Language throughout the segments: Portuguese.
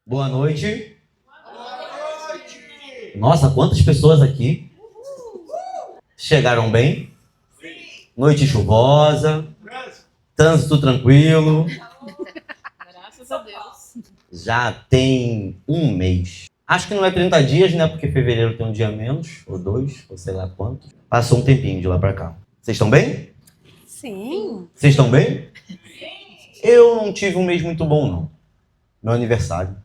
Boa noite. Nossa, quantas pessoas aqui chegaram bem? Noite chuvosa, trânsito tranquilo. Graças a Deus. Já tem um mês. Acho que não é 30 dias, né? Porque fevereiro tem um dia a menos, ou dois, ou sei lá quanto. Passou um tempinho de lá pra cá. Vocês estão bem? Sim. Vocês estão bem? Eu não tive um mês muito bom, não. Meu aniversário.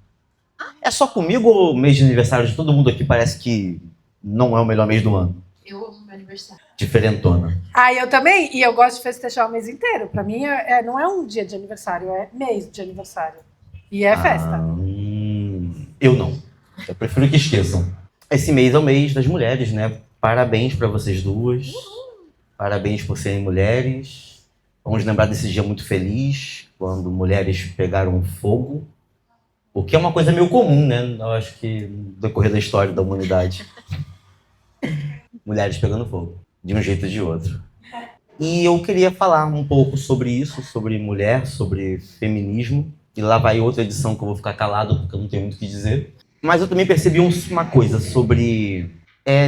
É só comigo ou o mês de aniversário de todo mundo aqui parece que não é o melhor mês do ano? Eu amo meu aniversário. Diferentona. Eu também, e eu gosto de festejar o mês inteiro. Pra mim, não é um dia de aniversário, é mês de aniversário. E é festa. Eu não. Eu prefiro que esqueçam. Esse mês é o mês das mulheres, né? Parabéns pra vocês duas. Parabéns por serem mulheres. Vamos lembrar desse dia muito feliz, quando mulheres pegaram fogo. O que é uma coisa meio comum, né? Eu acho que no decorrer da história da humanidade. Mulheres pegando fogo, de um jeito ou de outro. E eu queria falar um pouco sobre isso, sobre mulher, sobre feminismo. E lá vai outra edição que eu vou ficar calado, porque eu não tenho muito o que dizer. Mas eu também percebi uma coisa sobre...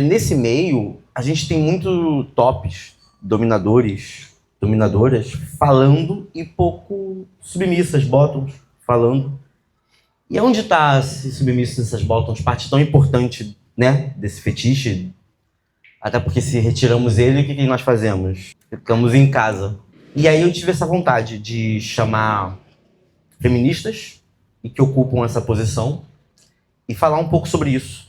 nesse meio, a gente tem muito tops, dominadores, dominadoras, falando e pouco submissas, bottoms, falando. E onde está esse submisso nessas bottoms, parte tão importante, né, desse fetiche? Até porque se retiramos ele, o que nós fazemos? Ficamos em casa. E aí eu tive essa vontade de chamar feministas e que ocupam essa posição e falar um pouco sobre isso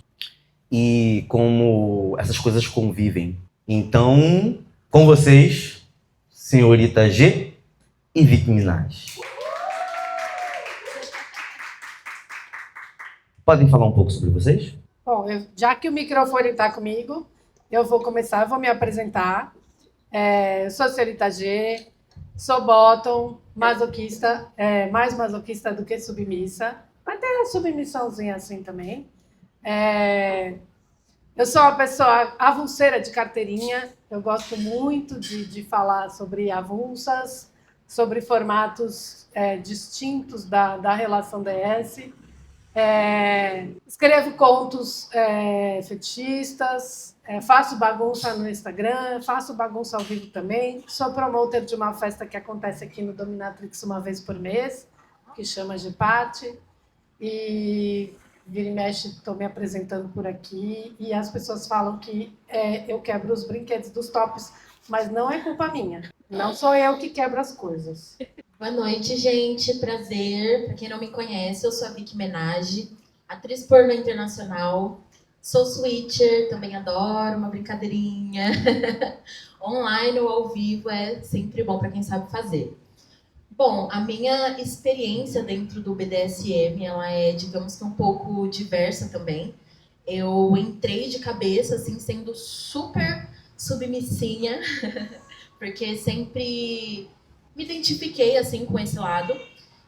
e como essas coisas convivem. Então, com vocês, senhorita G e Vicky Minaj. Podem falar um pouco sobre vocês? Bom, já que o microfone está comigo, eu vou começar, vou me apresentar. Eu sou a senhorita G, sou bottom, masoquista, mais masoquista do que submissa. Mas tem uma submissãozinha assim também. Eu sou uma pessoa avulseira de carteirinha. Eu gosto muito de falar sobre avulsas, sobre formatos distintos da relação DS. Escrevo contos fetichistas, faço bagunça no Instagram, faço bagunça ao vivo também. Sou promoter de uma festa que acontece aqui no Dominatrix uma vez por mês, que chama Gepate. E vira e mexe, estou me apresentando por aqui. E as pessoas falam que eu quebro os brinquedos dos tops, mas não é culpa minha. Não sou eu que quebro as coisas. Boa noite, gente. Prazer. Pra quem não me conhece, eu sou a Vicky Minaj, atriz pornô internacional. Sou switcher, também adoro uma brincadeirinha. Online ou ao vivo é sempre bom pra quem sabe fazer. Bom, a minha experiência dentro do BDSM, ela é, digamos que um pouco diversa também. Eu entrei de cabeça, assim, sendo super submissinha, porque sempre me identifiquei, assim, com esse lado.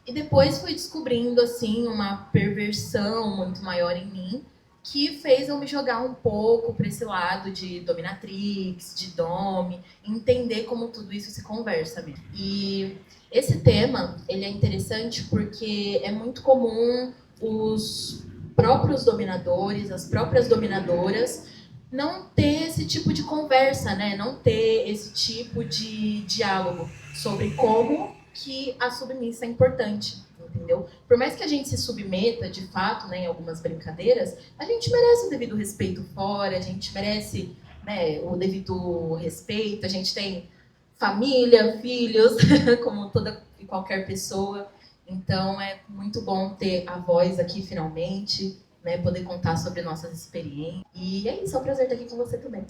E depois fui descobrindo, assim, uma perversão muito maior em mim, que fez eu me jogar um pouco para esse lado de dominatrix, de dom, entender como tudo isso se conversa mesmo. E esse tema, ele é interessante porque é muito comum os próprios dominadores, as próprias dominadoras, não ter esse tipo de conversa, né? Não ter esse tipo de diálogo sobre como que a submissa é importante, entendeu? Por mais que a gente se submeta, de fato, né, em algumas brincadeiras, a gente merece o devido respeito fora, a gente merece, né, o devido respeito, a gente tem família, filhos, como toda e qualquer pessoa. Então é muito bom ter a voz aqui finalmente, né, poder contar sobre nossas experiências. E é isso, é um prazer estar aqui com você também.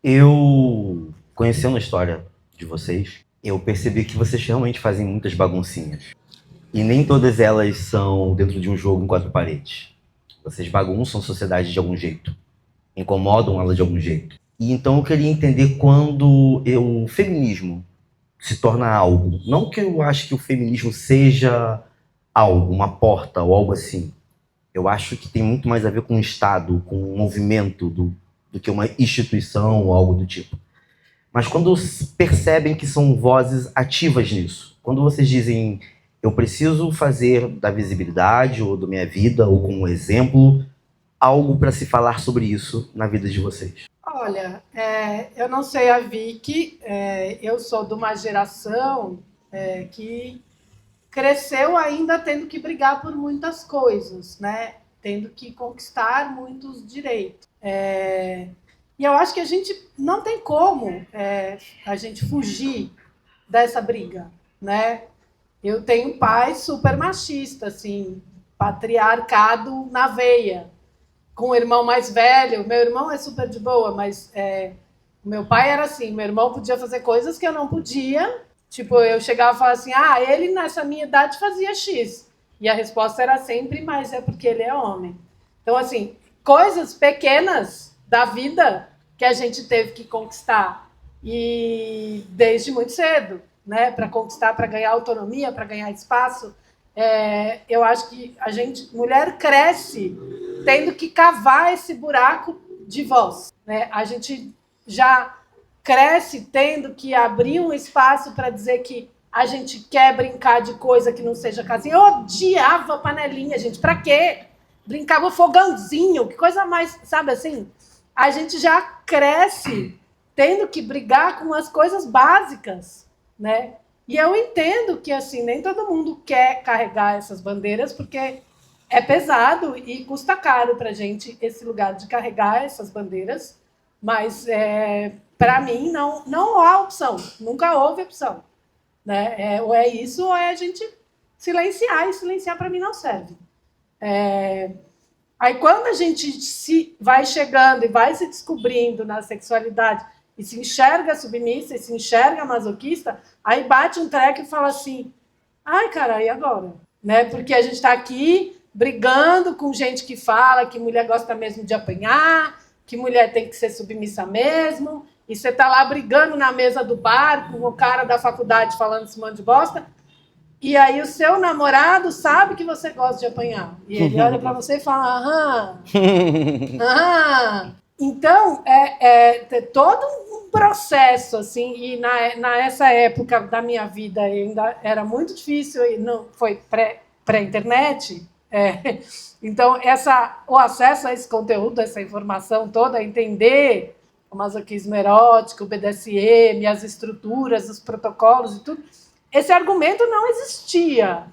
Eu, conhecendo a história de vocês, eu percebi que vocês realmente fazem muitas baguncinhas. E nem todas elas são dentro de um jogo em quatro paredes. Vocês bagunçam a sociedade de algum jeito. Incomodam ela de algum jeito. E então eu queria entender quando o feminismo se torna algo. Não que eu acho que o feminismo seja algo, uma porta ou algo assim. Eu acho que tem muito mais a ver com o Estado, com o movimento do que uma instituição ou algo do tipo. Mas quando percebem que são vozes ativas nisso, quando vocês dizem eu preciso fazer da visibilidade ou da minha vida, ou com um exemplo, algo para se falar sobre isso na vida de vocês? Olha, eu não sei a Vicky, eu sou de uma geração que cresceu ainda tendo que brigar por muitas coisas, né? Tendo que conquistar muitos direitos. E eu acho que a gente não tem como a gente fugir dessa briga, né? Eu tenho pai super machista, assim, patriarcado na veia, com o irmão mais velho. Meu irmão é super de boa, mas meu pai era assim, meu irmão podia fazer coisas que eu não podia. Tipo, eu chegava e falava assim, ele nessa minha idade fazia X. E a resposta era sempre, mas é porque ele é homem. Então, assim, coisas pequenas da vida que a gente teve que conquistar. E desde muito cedo, né? Para conquistar, para ganhar autonomia, para ganhar espaço. Eu acho que mulher cresce tendo que cavar esse buraco de voz, né? A gente já cresce tendo que abrir um espaço para dizer que a gente quer brincar de coisa que não seja casinha. Eu odiava panelinha, gente. Para quê? Brincava fogãozinho, que coisa mais, sabe assim? A gente já cresce tendo que brigar com as coisas básicas, né? E eu entendo que, assim, nem todo mundo quer carregar essas bandeiras, porque é pesado e custa caro para a gente esse lugar de carregar essas bandeiras, mas para mim não há opção, nunca houve opção, né? Ou é isso ou é a gente silenciar, e silenciar para mim não serve. Aí quando a gente vai chegando e vai se descobrindo na sexualidade e se enxerga submissa e se enxerga masoquista, aí bate um treco e fala assim, ai, cara, e agora? Né? Porque a gente está aqui brigando com gente que fala que mulher gosta mesmo de apanhar, que mulher tem que ser submissa mesmo, e você está lá brigando na mesa do bar com o cara da faculdade falando esse monte de bosta, e aí o seu namorado sabe que você gosta de apanhar. E ele olha para você e fala, Então, todo um processo, assim, e nessa época da minha vida ainda era muito difícil, e não foi pré-internet. Então, o acesso a esse conteúdo, essa informação toda, entender o masoquismo erótico, o BDSM, as estruturas, os protocolos e tudo, esse argumento não existia.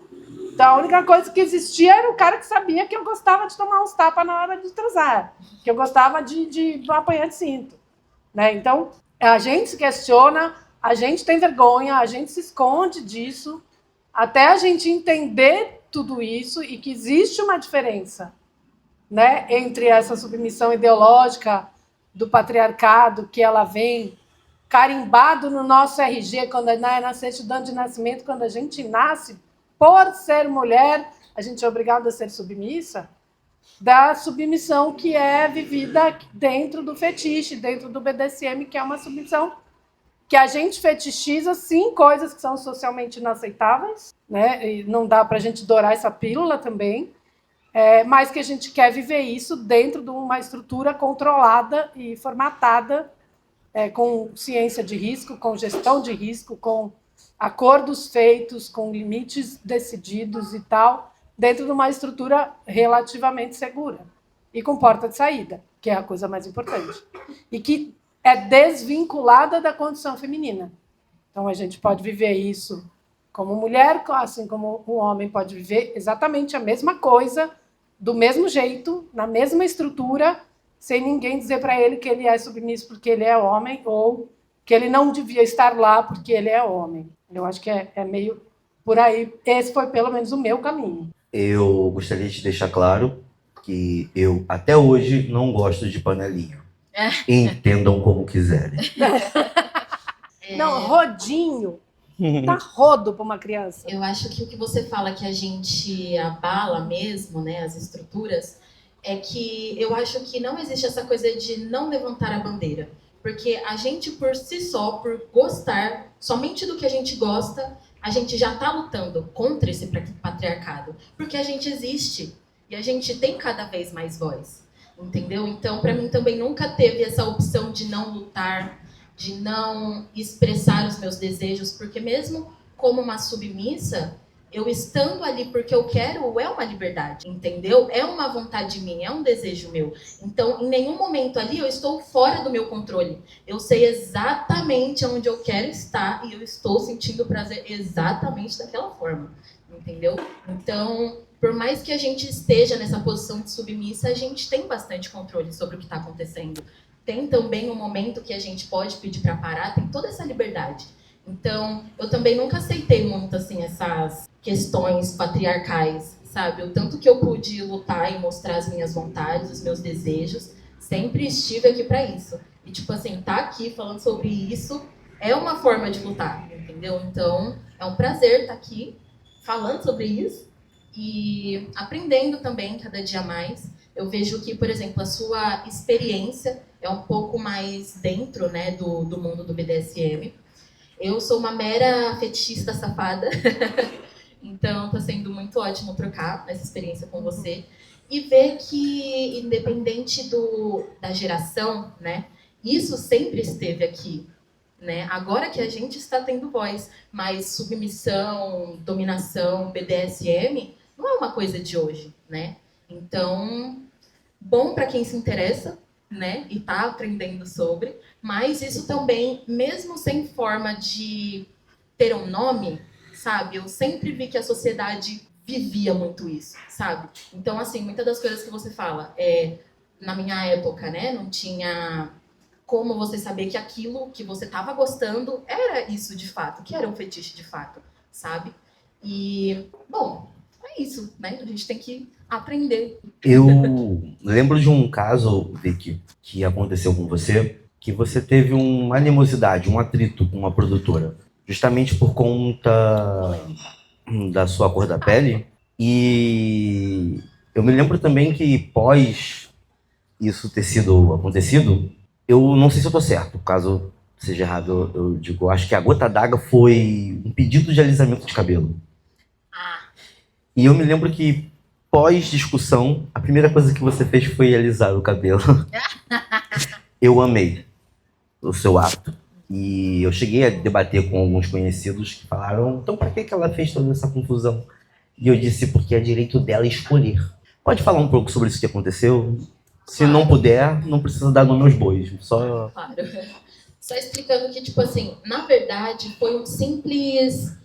Então, a única coisa que existia era o cara que sabia que eu gostava de tomar uns tapas na hora de transar, que eu gostava de apanhar de cinto, né? Então, a gente se questiona, a gente tem vergonha, a gente se esconde disso, até a gente entender tudo isso e que existe uma diferença, né, entre essa submissão ideológica do patriarcado, que ela vem carimbado no nosso RG, na certidão de nascimento, quando a gente nasce, por ser mulher, a gente é obrigada a ser submissa, da submissão que é vivida dentro do fetiche, dentro do BDSM, que é uma submissão que a gente fetichiza, sim, coisas que são socialmente inaceitáveis, né? E não dá para a gente dourar essa pílula também, mas que a gente quer viver isso dentro de uma estrutura controlada e formatada, com ciência de risco, com gestão de risco, com acordos feitos, com limites decididos e tal, dentro de uma estrutura relativamente segura e com porta de saída, que é a coisa mais importante. E que é desvinculada da condição feminina. Então, a gente pode viver isso como mulher, assim como um homem pode viver exatamente a mesma coisa, do mesmo jeito, na mesma estrutura, sem ninguém dizer para ele que ele é submisso porque ele é homem ou que ele não devia estar lá porque ele é homem. Eu acho que é meio por aí. Esse foi, pelo menos, o meu caminho. Eu gostaria de deixar claro que eu, até hoje, não gosto de panelinha. Entendam como quiserem. Não, rodinho. Tá rodo para uma criança. Eu acho que o que você fala que a gente abala mesmo, né, as estruturas, é que eu acho que não existe essa coisa de não levantar a bandeira. Porque a gente, por si só, por gostar somente do que a gente gosta, a gente já está lutando contra esse patriarcado. Porque a gente existe e a gente tem cada vez mais voz. Entendeu? Então, para mim também nunca teve essa opção de não lutar, de não expressar os meus desejos, porque mesmo como uma submissa, Eu estando ali porque eu quero é uma liberdade, entendeu? É uma vontade minha, é um desejo meu. Então, em nenhum momento ali eu estou fora do meu controle. Eu sei exatamente onde eu quero estar e eu estou sentindo prazer exatamente daquela forma, entendeu? Então, por mais que a gente esteja nessa posição de submissa, a gente tem bastante controle sobre o que está acontecendo. Tem também um momento que a gente pode pedir para parar, tem toda essa liberdade. Então, eu também nunca aceitei muito, assim, essas questões patriarcais, sabe? O tanto que eu pude lutar e mostrar as minhas vontades, os meus desejos, sempre estive aqui para isso. E, tipo assim, tá aqui falando sobre isso é uma forma de lutar, entendeu? Então, é um prazer estar aqui falando sobre isso e aprendendo também cada dia mais. Eu vejo que, por exemplo, a sua experiência é um pouco mais dentro, né, do mundo do BDSM. Eu sou uma mera fetichista safada, então está sendo muito ótimo trocar essa experiência com você e ver que, independente da geração, né, isso sempre esteve aqui, né? Agora que a gente está tendo voz, mas submissão, dominação, BDSM não é uma coisa de hoje, né? Então, bom para quem se interessa, né, e está aprendendo sobre, mas isso também, mesmo sem forma de ter um nome, sabe, eu sempre vi que a sociedade vivia muito isso, sabe? Então, assim, muitas das coisas que você fala, na minha época, né, não tinha como você saber que aquilo que você estava gostando era isso de fato, que era um fetiche de fato, sabe? E, bom, é isso, né? A gente tem que aprender. Eu lembro de um caso, Vicky, que aconteceu com você, que você teve uma animosidade, um atrito com uma produtora, justamente por conta da sua cor da pele. E eu me lembro também que pós isso ter sido acontecido, eu não sei se eu tô certo, caso seja errado, eu digo, acho que a gota d'água foi um pedido de alisamento de cabelo. E eu me lembro que pós-discussão, a primeira coisa que você fez foi alisar o cabelo. Eu amei o seu ato. E eu cheguei a debater com alguns conhecidos que falaram, então para que ela fez toda essa confusão? E eu disse, porque é direito dela escolher. Pode falar um pouco sobre isso que aconteceu? Se não puder, não precisa dar nome aos bois. Só... Claro. Só explicando que, tipo assim, na verdade, foi um simples...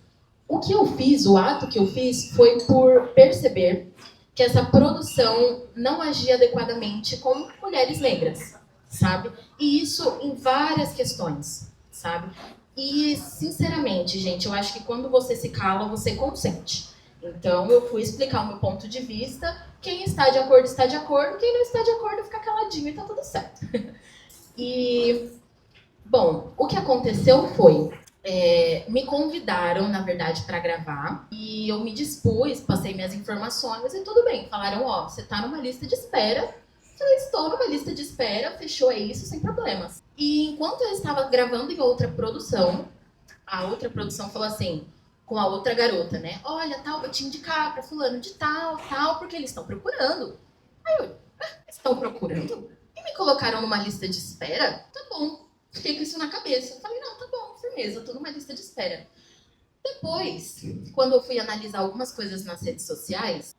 O que eu fiz, o ato que eu fiz, foi por perceber que essa produção não agia adequadamente com mulheres negras, sabe? E isso em várias questões, sabe? E, sinceramente, gente, eu acho que quando você se cala, você consente. Então, eu fui explicar o meu ponto de vista. Quem está de acordo. Quem não está de acordo, fica caladinho e tá tudo certo. E, bom, o que aconteceu foi... me convidaram, na verdade, para gravar. E eu me dispus, passei minhas informações e tudo bem. Falaram, ó, você tá numa lista de espera. Eu falei, estou numa lista de espera, fechou, é isso, sem problemas. E enquanto eu estava gravando em outra produção, a outra produção falou assim, com a outra garota, né? Olha, tal, vou te indicar pra fulano de tal, porque eles estão procurando. Aí eu, estão procurando? E me colocaram numa lista de espera? Tá bom. Fiquei com isso na cabeça. Eu falei, não, tá bom, firmeza, eu tô numa lista de espera. Depois, quando eu fui analisar algumas coisas nas redes sociais,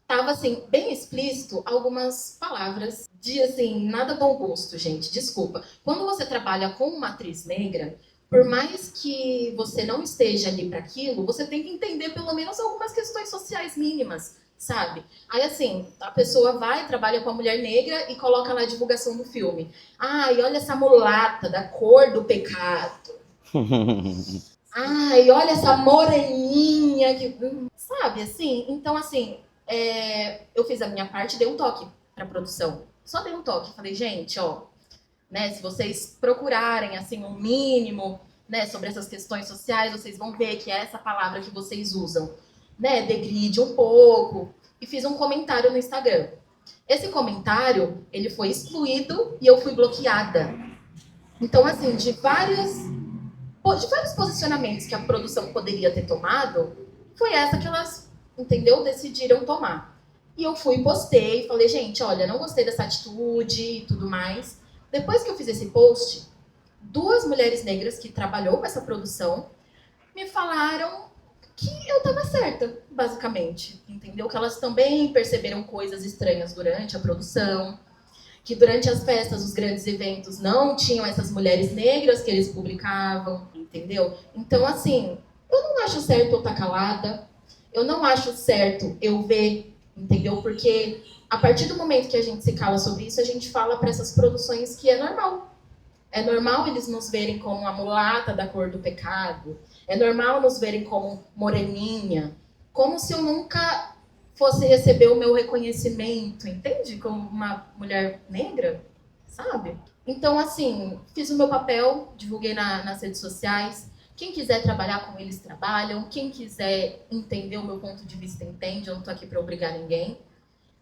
tava, assim, bem explícito algumas palavras de, assim, nada bom gosto, gente, desculpa. Quando você trabalha com uma atriz negra, por mais que você não esteja ali para aquilo, você tem que entender pelo menos algumas questões sociais mínimas, sabe? Aí, assim, a pessoa vai, trabalha com a mulher negra e coloca lá a divulgação do filme. Ai, olha essa mulata da cor do pecado. Ai, olha essa moreninha que... Sabe, assim? Então, assim, eu fiz a minha parte, dei um toque pra produção. Só dei um toque. Falei, gente, ó, né, se vocês procurarem, assim, um mínimo, né, sobre essas questões sociais, vocês vão ver que é essa palavra que vocês usam, né, degride um pouco. E fiz um comentário no Instagram. Esse comentário, ele foi excluído e eu fui bloqueada. Então, assim, de vários posicionamentos que a produção poderia ter tomado, foi essa que elas, entendeu, decidiram tomar. E eu fui, postei, falei, gente, olha, não gostei dessa atitude e tudo mais. Depois que eu fiz esse post, 2 mulheres negras que trabalhou com essa produção me falaram que eu estava certa, basicamente, entendeu? Que elas também perceberam coisas estranhas durante a produção, que durante as festas, os grandes eventos, não tinham essas mulheres negras que eles publicavam, entendeu? Então, assim, eu não acho certo eu estar calada, eu não acho certo eu ver, entendeu? Porque a partir do momento que a gente se cala sobre isso, a gente fala para essas produções que é normal. É normal eles nos verem como a mulata da cor do pecado. É normal nos verem como moreninha. Como se eu nunca fosse receber o meu reconhecimento, entende? Como uma mulher negra, sabe? Então, assim, fiz o meu papel, divulguei nas redes sociais. Quem quiser trabalhar com eles, trabalham. Quem quiser entender o meu ponto de vista, entende. Eu não tô aqui para obrigar ninguém.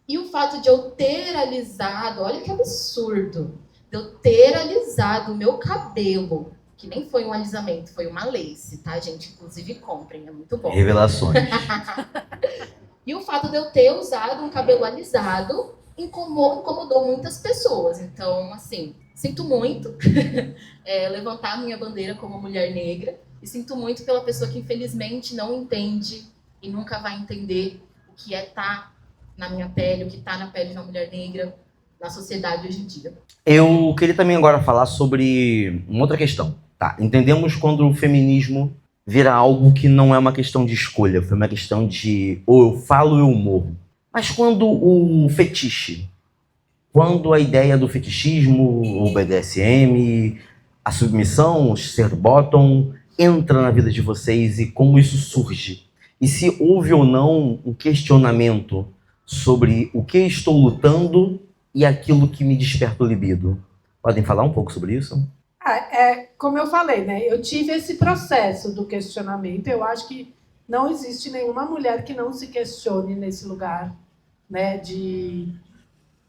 E o fato de eu ter alisado, olha que absurdo, de eu ter alisado o meu cabelo, que nem foi um alisamento, foi uma lace, tá, gente? Inclusive comprem, é muito bom. Revelações. E o fato de eu ter usado um cabelo alisado incomodou muitas pessoas. Então, assim, sinto muito levantar a minha bandeira como mulher negra e sinto muito pela pessoa que infelizmente não entende e nunca vai entender o que é estar na minha pele, o que está na pele de uma mulher negra na sociedade hoje em dia. Eu queria também agora falar sobre uma outra questão. Tá, entendemos quando o feminismo vira algo que não é uma questão de escolha, foi uma questão de ou eu falo ou eu morro. Mas quando o fetiche, quando a ideia do fetichismo, o BDSM, a submissão, o ser bottom, entra na vida de vocês e como isso surge? E se houve ou não um questionamento sobre o que estou lutando e aquilo que me desperta o libido? Podem falar um pouco sobre isso? Como eu falei, né? Eu tive esse processo do questionamento. Eu acho que não existe nenhuma mulher que não se questione nesse lugar, né? De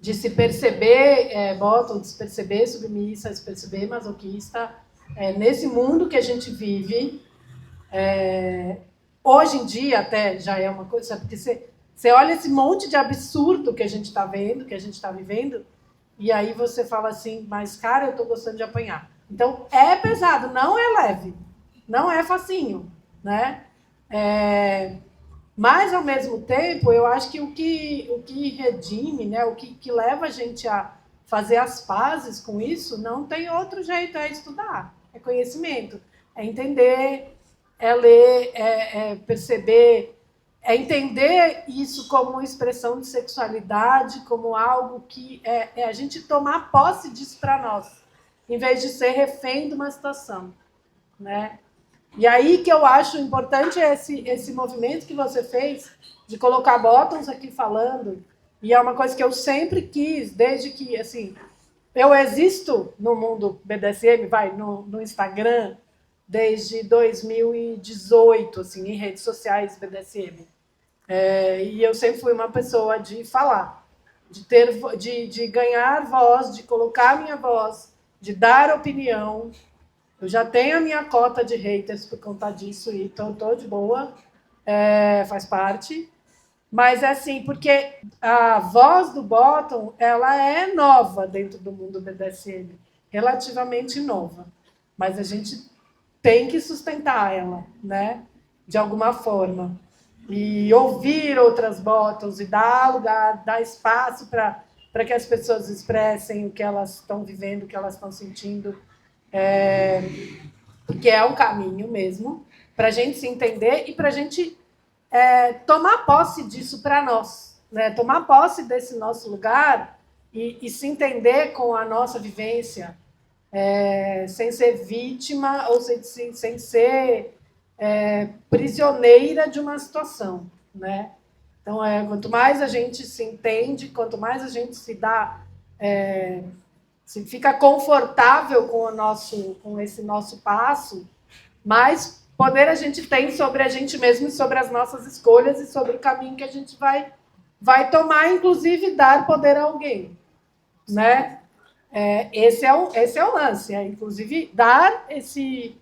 se perceber bottom, de se perceber submissa, de se perceber masoquista. Nesse mundo que a gente vive, hoje em dia até já é uma coisa, porque você olha esse monte de absurdo que a gente está vendo, que a gente está vivendo, e aí você fala assim, mas cara, eu estou gostando de apanhar. Então é pesado, não é leve, não é facinho, né? Mas ao mesmo tempo, eu acho que o que redime, né, o que leva a gente a fazer as pazes com isso, não tem outro jeito, é estudar, é conhecimento, é entender, é ler, é perceber, é entender isso como uma expressão de sexualidade, como algo que é a gente tomar posse disso para nós, em vez de ser refém de uma situação, né? E aí que eu acho importante esse movimento que você fez de colocar bottoms aqui falando, e é uma coisa que eu sempre quis, desde que, assim, eu existo no mundo BDSM, no Instagram, desde 2018, assim, em redes sociais BDSM. E eu sempre fui uma pessoa de falar, de ganhar voz, de colocar minha voz, de dar opinião. Eu já tenho a minha cota de haters por conta disso e tô de boa, faz parte. Mas é assim, porque a voz do bottom, ela é nova dentro do mundo BDSM, relativamente nova. Mas a gente tem que sustentar ela, né? De alguma forma. E ouvir outras bottoms e dar lugar, dar espaço para que as pessoas expressem o que elas estão vivendo, o que elas estão sentindo. Porque é um caminho mesmo para a gente se entender e para a gente tomar posse disso para nós, né? Tomar posse desse nosso lugar e se entender com a nossa vivência, sem ser vítima ou sem ser prisioneira de uma situação, né? Então, quanto mais a gente se entende, quanto mais a gente se dá, se fica confortável com esse nosso passo, mais poder a gente tem sobre a gente mesmo e sobre as nossas escolhas e sobre o caminho que a gente vai tomar, inclusive dar poder a alguém, né? Esse é o lance, inclusive dar esse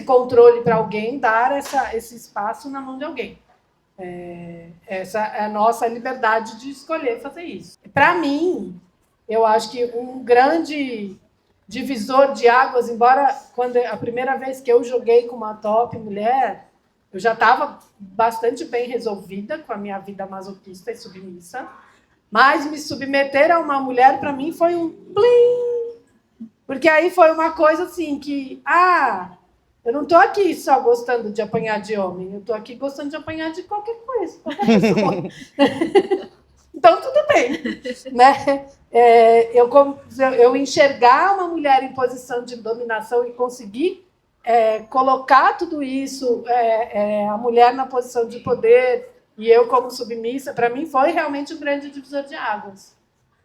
controle para alguém, dar esse espaço na mão de alguém. Essa é a nossa liberdade de escolher fazer isso. Para mim, eu acho que um grande divisor de águas, embora quando a primeira vez que eu joguei com uma top mulher, eu já estava bastante bem resolvida com a minha vida masoquista e submissa, mas me submeter a uma mulher, para mim, foi um plim! Porque aí foi uma coisa assim que, eu não estou aqui só gostando de apanhar de homem, eu estou aqui gostando de apanhar de qualquer coisa, qualquer pessoa. Então, tudo bem. Né? Eu enxergar uma mulher em posição de dominação e conseguir colocar tudo isso, a mulher na posição de poder e eu como submissa, para mim foi realmente um grande divisor de águas.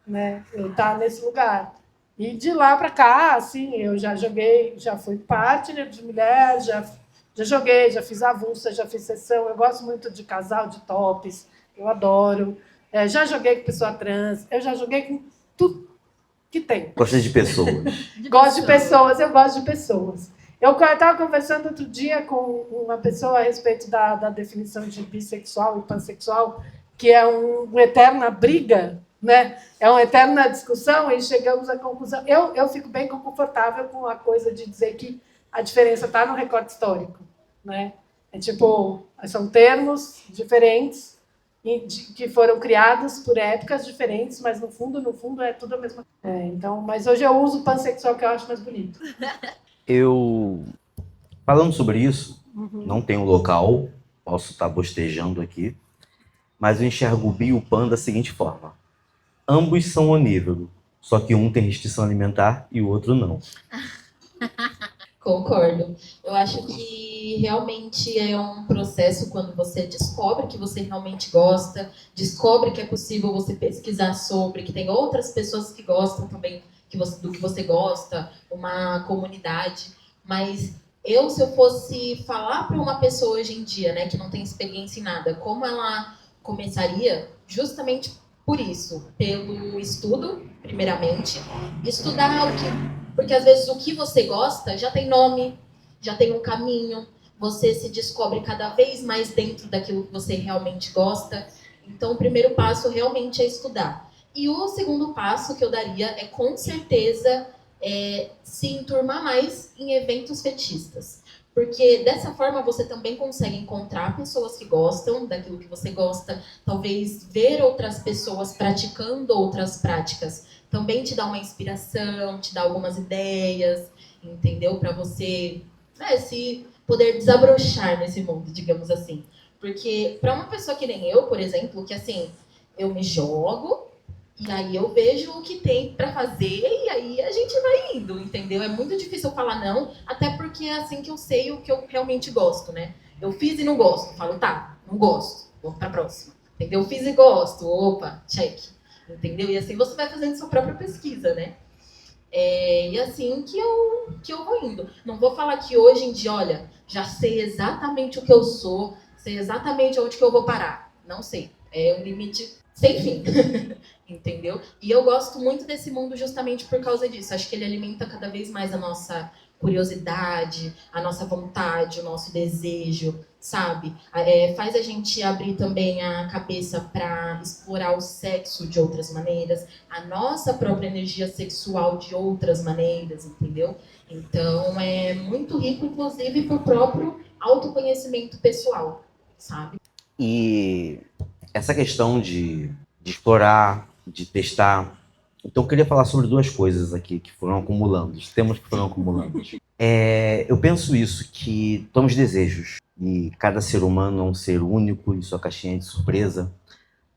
Né? Eu estar nesse lugar. E de lá para cá, assim, eu já joguei, já fui partner de mulher, já joguei, já fiz avulsa, já fiz sessão. Eu gosto muito de casal de tops, eu adoro. Já joguei com pessoa trans, eu já joguei com tudo que tem. Gosta de pessoas. Gosto de pessoas, eu gosto de pessoas. Eu estava conversando outro dia com uma pessoa a respeito da definição de bissexual e pansexual, que é uma eterna briga, né? É uma eterna discussão e chegamos à conclusão. Eu fico bem confortável com a coisa de dizer que a diferença está no recorte histórico. Né? São termos diferentes que foram criados por épocas diferentes, mas no fundo é tudo a mesma coisa. Mas hoje eu uso o pansexual, que eu acho mais bonito. Falando sobre isso, não tenho local, posso estar bostejando aqui, mas eu enxergo o bi e o pan da seguinte forma. Ambos são onívoros, só que um tem restrição alimentar e o outro não. Concordo. Eu acho que realmente é um processo quando você descobre que você realmente gosta, descobre que é possível você pesquisar sobre, que tem outras pessoas que gostam também do que você gosta, uma comunidade. Mas se eu fosse falar para uma pessoa hoje em dia, né, que não tem experiência em nada, como ela começaria, justamente por isso, pelo estudo, primeiramente, estudar porque às vezes o que você gosta já tem nome, já tem um caminho, você se descobre cada vez mais dentro daquilo que você realmente gosta. Então, o primeiro passo realmente é estudar. E o segundo passo que eu daria é, com certeza, se enturmar mais em eventos fetistas. Porque dessa forma você também consegue encontrar pessoas que gostam daquilo que você gosta, talvez ver outras pessoas praticando outras práticas também te dá uma inspiração, te dá algumas ideias, entendeu? Para você se poder desabrochar nesse mundo, digamos assim. Porque para uma pessoa que nem eu, por exemplo, que assim, eu me jogo e aí eu vejo o que tem para fazer e aí a gente vai indo, entendeu? É muito difícil eu falar não, até porque é assim que eu sei o que eu realmente gosto, né? Eu fiz e não gosto, falo, tá, não gosto, vou pra próxima. Entendeu? Eu fiz e gosto, opa, check. Entendeu? E assim você vai fazendo sua própria pesquisa, né? E assim que eu vou indo. Não vou falar que hoje em dia, olha, já sei exatamente o que eu sou, sei exatamente onde que eu vou parar. Não sei. É um limite sem fim. Entendeu? E eu gosto muito desse mundo justamente por causa disso. Acho que ele alimenta cada vez mais a nossa curiosidade, a nossa vontade, o nosso desejo, sabe? Faz a gente abrir também a cabeça para explorar o sexo de outras maneiras, a nossa própria energia sexual de outras maneiras, entendeu? Então, é muito rico, inclusive, pro próprio autoconhecimento pessoal, sabe? E essa questão de explorar, de testar. Então, eu queria falar sobre duas coisas aqui que foram acumulando, os temas que foram acumulando. Eu penso isso, que temos desejos, e cada ser humano é um ser único em sua caixinha de surpresa,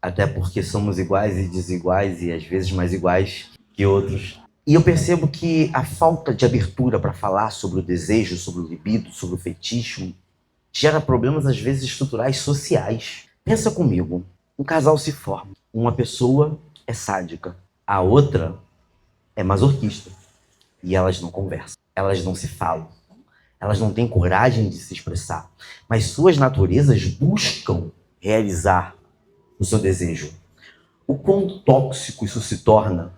até porque somos iguais e desiguais, e às vezes mais iguais que outros. E eu percebo que a falta de abertura para falar sobre o desejo, sobre o libido, sobre o fetichismo, gera problemas, às vezes, estruturais sociais. Pensa comigo, um casal se forma, uma pessoa é sádica, a outra é masoquista. E elas não conversam, elas não se falam, elas não têm coragem de se expressar. Mas suas naturezas buscam realizar o seu desejo. O quão tóxico isso se torna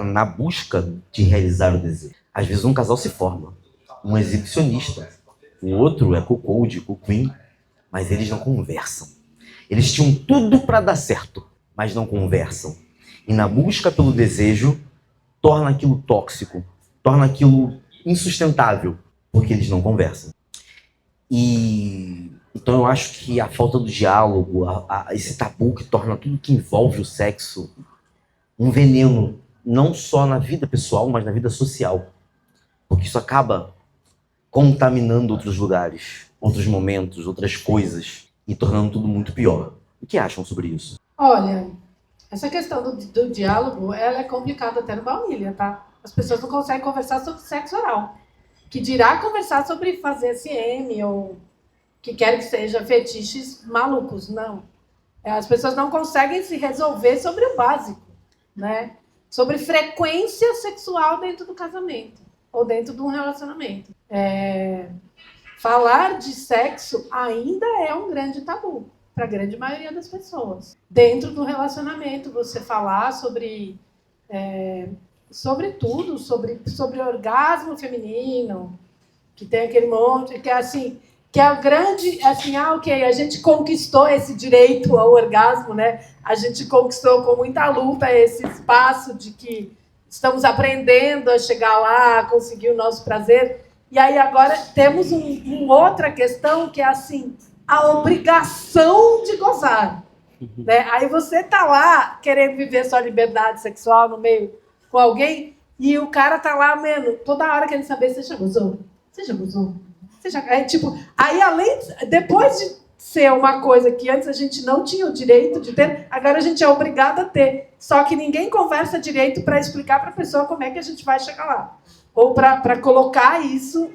na busca de realizar o desejo. Às vezes um casal se forma, um exibicionista, o outro é cuckold, cuquim, mas eles não conversam. Eles tinham tudo para dar certo, mas não conversam. E na busca pelo desejo, torna aquilo tóxico. torna aquilo insustentável, porque eles não conversam. E então eu acho que a falta do diálogo, esse tabu que torna tudo que envolve o sexo um veneno, não só na vida pessoal, mas na vida social. Porque isso acaba contaminando outros lugares, outros momentos, outras coisas, e tornando tudo muito pior. O que acham sobre isso? Olha, essa questão do diálogo, ela é complicada até no baunilha, tá? As pessoas não conseguem conversar sobre sexo oral. Que dirá conversar sobre fazer SM ou que quer que seja fetiches malucos, não. As pessoas não conseguem se resolver sobre o básico, né? Sobre frequência sexual dentro do casamento ou dentro de um relacionamento. Falar de sexo ainda é um grande tabu para a grande maioria das pessoas. Dentro do relacionamento, você falar sobre tudo, sobre orgasmo feminino, que tem aquele monte, que é assim, que é o grande, assim, ok, a gente conquistou esse direito ao orgasmo, né? A gente conquistou com muita luta esse espaço de que estamos aprendendo a chegar lá, a conseguir o nosso prazer. E aí agora temos uma outra questão que é assim, a obrigação de gozar. Né? Aí você tá lá querendo viver sua liberdade sexual no meio com alguém e o cara tá lá, mano, toda hora querendo saber se você já gozou. Você já gozou? Aí depois de ser uma coisa que antes a gente não tinha o direito de ter, agora a gente é obrigado a ter. Só que ninguém conversa direito para explicar para a pessoa como é que a gente vai chegar lá. Ou para colocar isso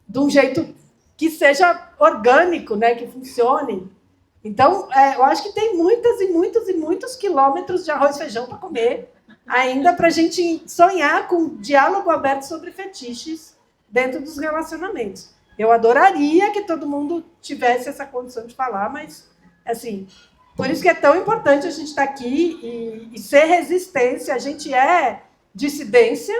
de um jeito que seja orgânico, né, que funcione. Então, eu acho que tem muitas e muitos e muitos quilômetros de arroz e feijão para comer, ainda para a gente sonhar com um diálogo aberto sobre fetiches dentro dos relacionamentos. Eu adoraria que todo mundo tivesse essa condição de falar, mas, assim, por isso que é tão importante a gente estar aqui e ser resistência. A gente é dissidência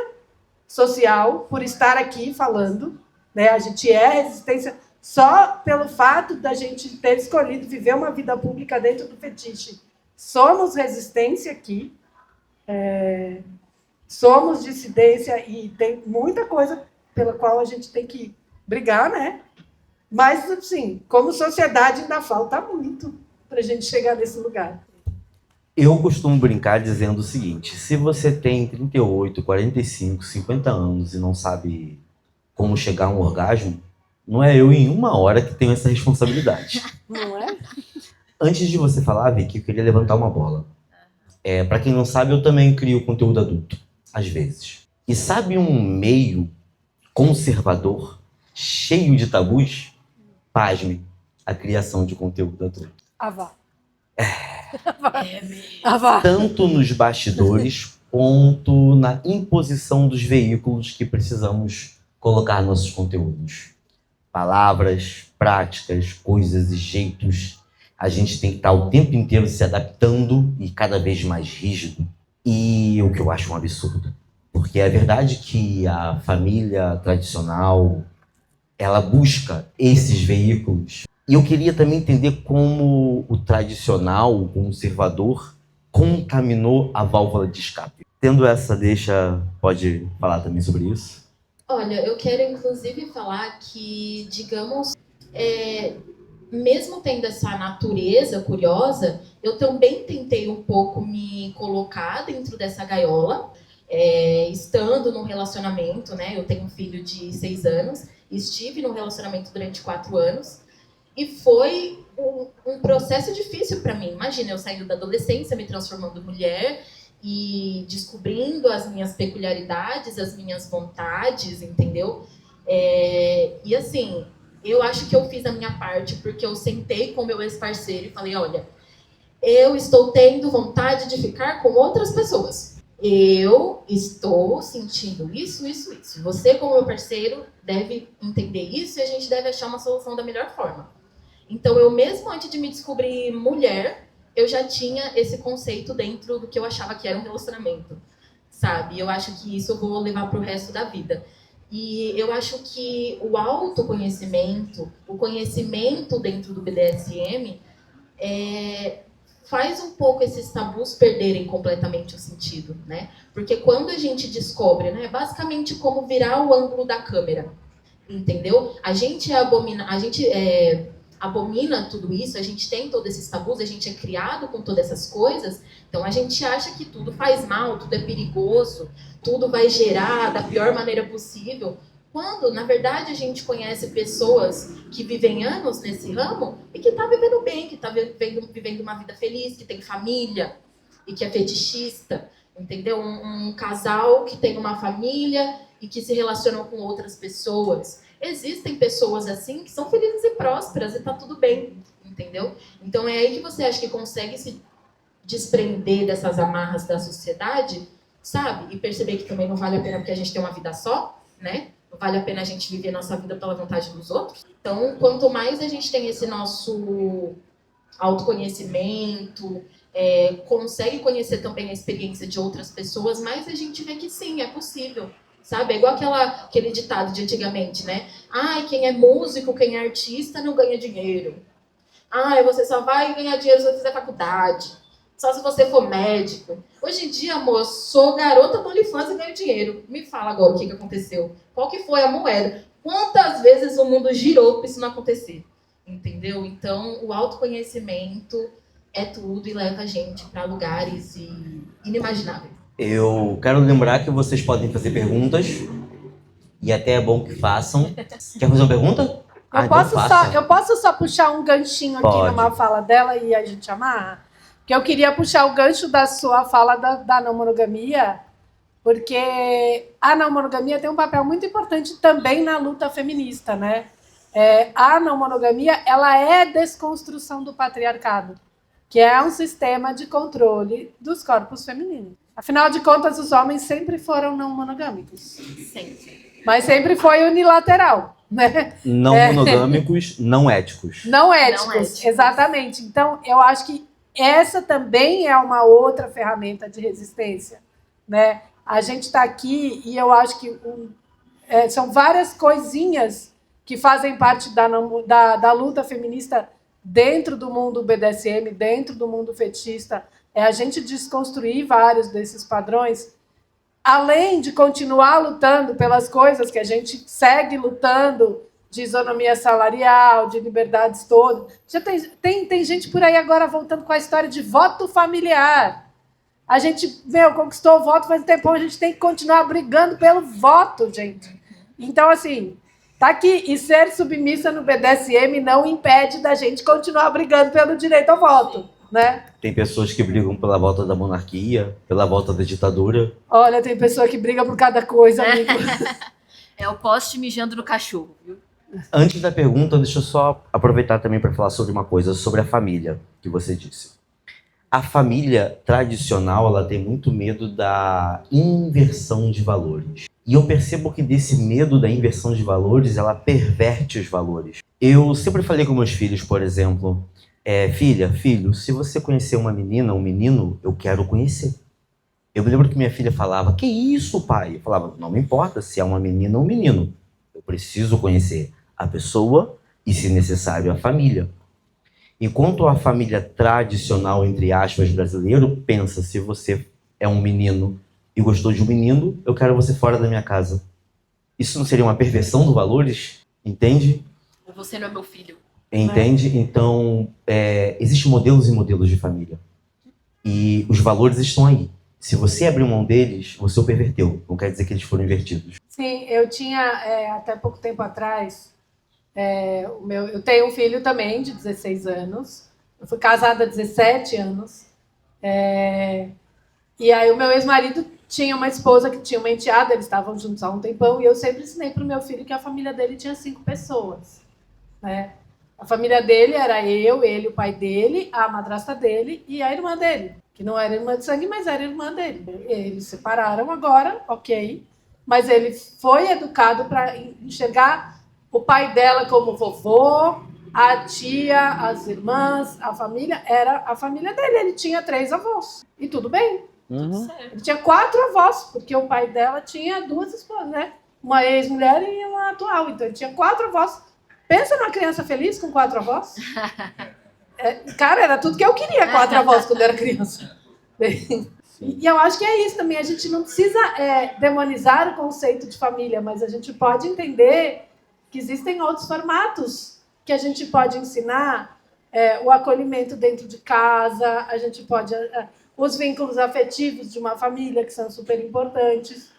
social por estar aqui falando, né? A gente é resistência só pelo fato da gente ter escolhido viver uma vida pública dentro do fetiche. Somos resistência aqui, somos dissidência e tem muita coisa pela qual a gente tem que brigar, né? Mas, assim, como sociedade ainda falta muito para a gente chegar nesse lugar. Eu costumo brincar dizendo o seguinte: se você tem 38, 45, 50 anos e não sabe como chegar a um orgasmo, não é eu em 1 hora que tenho essa responsabilidade. Não é? Antes de você falar, Vicky, eu queria levantar uma bola. Para quem não sabe, eu também crio conteúdo adulto, às vezes. E sabe um meio conservador, cheio de tabus? Pasme, a criação de conteúdo adulto. Vá. Tanto nos bastidores, quanto na imposição dos veículos que precisamos colocar nossos conteúdos. Palavras, práticas, coisas e jeitos. A gente tem que estar o tempo inteiro se adaptando e cada vez mais rígido. E o que eu acho um absurdo. Porque é verdade que a família tradicional, ela busca esses veículos. E eu queria também entender como o tradicional, o conservador, contaminou a válvula de escape. Tendo essa deixa, pode falar também sobre isso? Olha, eu quero inclusive falar que, digamos, mesmo tendo essa natureza curiosa, eu também tentei um pouco me colocar dentro dessa gaiola, estando num relacionamento, né? Eu tenho um filho de 6 anos, estive num relacionamento durante 4 anos, e foi um processo difícil para mim. Imagina, eu saindo da adolescência, me transformando em mulher e descobrindo as minhas peculiaridades, as minhas vontades, entendeu? E assim, eu acho que eu fiz a minha parte, porque eu sentei com meu ex-parceiro e falei, olha, eu estou tendo vontade de ficar com outras pessoas. Eu estou sentindo isso, isso, isso. Você, como meu parceiro, deve entender isso e a gente deve achar uma solução da melhor forma. Então, eu mesmo antes de me descobrir mulher, eu já tinha esse conceito dentro do que eu achava que era um relacionamento, sabe? Eu acho que isso eu vou levar para o resto da vida. E eu acho que o autoconhecimento, o conhecimento dentro do BDSM, faz um pouco esses tabus perderem completamente o sentido, né? Porque quando a gente descobre, né, basicamente como virar o ângulo da câmera, entendeu? A gente abomina tudo isso, a gente tem todos esses tabus, a gente é criado com todas essas coisas, então a gente acha que tudo faz mal, tudo é perigoso, tudo vai gerar da pior maneira possível, quando, na verdade, a gente conhece pessoas que vivem anos nesse ramo e que tá vivendo bem, que tá vivendo uma vida feliz, que tem família e que é fetichista, entendeu? Um casal que tem uma família e que se relacionam com outras pessoas. Existem pessoas assim que são felizes e prósperas e tá tudo bem, entendeu? Então é aí que você acha que consegue se desprender dessas amarras da sociedade, sabe? E perceber que também não vale a pena porque a gente tem uma vida só, né? Não vale a pena a gente viver nossa vida pela vontade dos outros. Então, quanto mais a gente tem esse nosso autoconhecimento, consegue conhecer também a experiência de outras pessoas, mais a gente vê que sim, é possível. Sabe? É igual aquele ditado de antigamente, né? Ai, quem é músico, quem é artista não ganha dinheiro. Ai, você só vai ganhar dinheiro se você fizer faculdade. Só se você for médico. Hoje em dia, amor, sou garota do OnlyFans e ganho dinheiro. Me fala agora o que aconteceu. Qual que foi a moeda? Quantas vezes o mundo girou para isso não acontecer? Entendeu? Então, o autoconhecimento é tudo e leva a gente para lugares inimagináveis. Eu quero lembrar que vocês podem fazer perguntas e até é bom que façam. Quer fazer uma pergunta? Eu posso só puxar um ganchinho aqui numa fala dela e a gente amarra? Porque eu queria puxar o gancho da sua fala da não monogamia, porque a não monogamia tem um papel muito importante também na luta feminista, né? A não monogamia, ela é desconstrução do patriarcado, que é um sistema de controle dos corpos femininos. Afinal de contas, os homens sempre foram não monogâmicos. Sempre. Mas sempre foi unilateral, né? Não monogâmicos, não éticos. Não éticos, exatamente. Então, eu acho que essa também é uma outra ferramenta de resistência, né? A gente está aqui e eu acho que são várias coisinhas que fazem parte da luta feminista dentro do mundo BDSM, dentro do mundo fetichista. É a gente desconstruir vários desses padrões, além de continuar lutando pelas coisas que a gente segue lutando, de isonomia salarial, de liberdades todas. Já tem gente por aí agora voltando com a história de voto familiar. A gente, conquistou o voto faz um tempão, a gente tem que continuar brigando pelo voto, gente. Então, assim, tá aqui. E ser submissa no BDSM não impede da gente continuar brigando pelo direito ao voto, né? Tem pessoas que brigam pela volta da monarquia, pela volta da ditadura. Olha, tem pessoa que briga por cada coisa, amigo. É o poste mijando no cachorro, viu? Antes da pergunta, deixa eu só aproveitar também para falar sobre uma coisa, sobre a família, que você disse. A família tradicional, ela tem muito medo da inversão de valores. E eu percebo que desse medo da inversão de valores, ela perverte os valores. Eu sempre falei com meus filhos, por exemplo, filho, se você conhecer uma menina, um menino, eu quero conhecer. Eu me lembro que minha filha falava, que isso, pai? Eu falava, não me importa se é uma menina ou um menino. Eu preciso conhecer a pessoa e, se necessário, a família. Enquanto a família tradicional, entre aspas, brasileiro, pensa, se você é um menino e gostou de um menino, eu quero você fora da minha casa. Isso não seria uma perversão dos valores? Entende? Você não é meu filho. Entende? Então, existem modelos e modelos de família. E os valores estão aí. Se você abrir mão deles, você o perverteu. Não quer dizer que eles foram invertidos. Sim, eu tinha, até pouco tempo atrás, eu tenho um filho também, de 16 anos. Eu fui casada há 17 anos. E aí o meu ex-marido tinha uma esposa que tinha uma enteada, eles estavam juntos há um tempão, e eu sempre ensinei para o meu filho que a família dele tinha 5 pessoas. Né? A família dele era eu, ele, o pai dele, a madrasta dele e a irmã dele, que não era irmã de sangue, mas era irmã dele. Eles se separaram agora, ok, mas ele foi educado para enxergar o pai dela como vovô, a tia, as irmãs, a família, era a família dele. Ele tinha 3 avós, e tudo bem. Uhum. Ele tinha 4 avós, porque o pai dela tinha 2 esposas, né? Uma ex-mulher e uma atual, então ele tinha 4 avós. Pensa numa criança feliz com 4 avós. Cara, era tudo que eu queria, 4 avós, quando eu era criança. E eu acho que é isso também. A gente não precisa demonizar o conceito de família, mas a gente pode entender que existem outros formatos que a gente pode ensinar. O acolhimento dentro de casa, a gente pode... os vínculos afetivos de uma família, que são super importantes,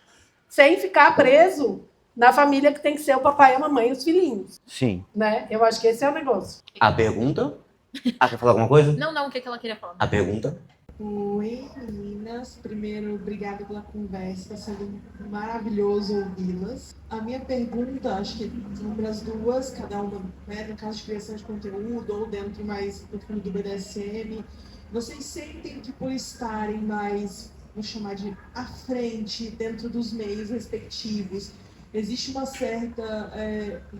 sem ficar preso na família que tem que ser o papai, a mamãe e os filhinhos. Sim. Né? Eu acho que esse é o negócio. A pergunta? Quer falar alguma coisa? Não, o que ela queria falar? A pergunta? Oi, meninas. Primeiro, obrigada pela conversa. Está sendo maravilhoso ouvi-las. A minha pergunta, acho que sobre as duas, cada uma, né, no caso de criação de conteúdo ou dentro mais do fundo do BDSM, vocês sentem que por estarem mais, vou chamar de à frente, dentro dos meios respectivos, existe uma certa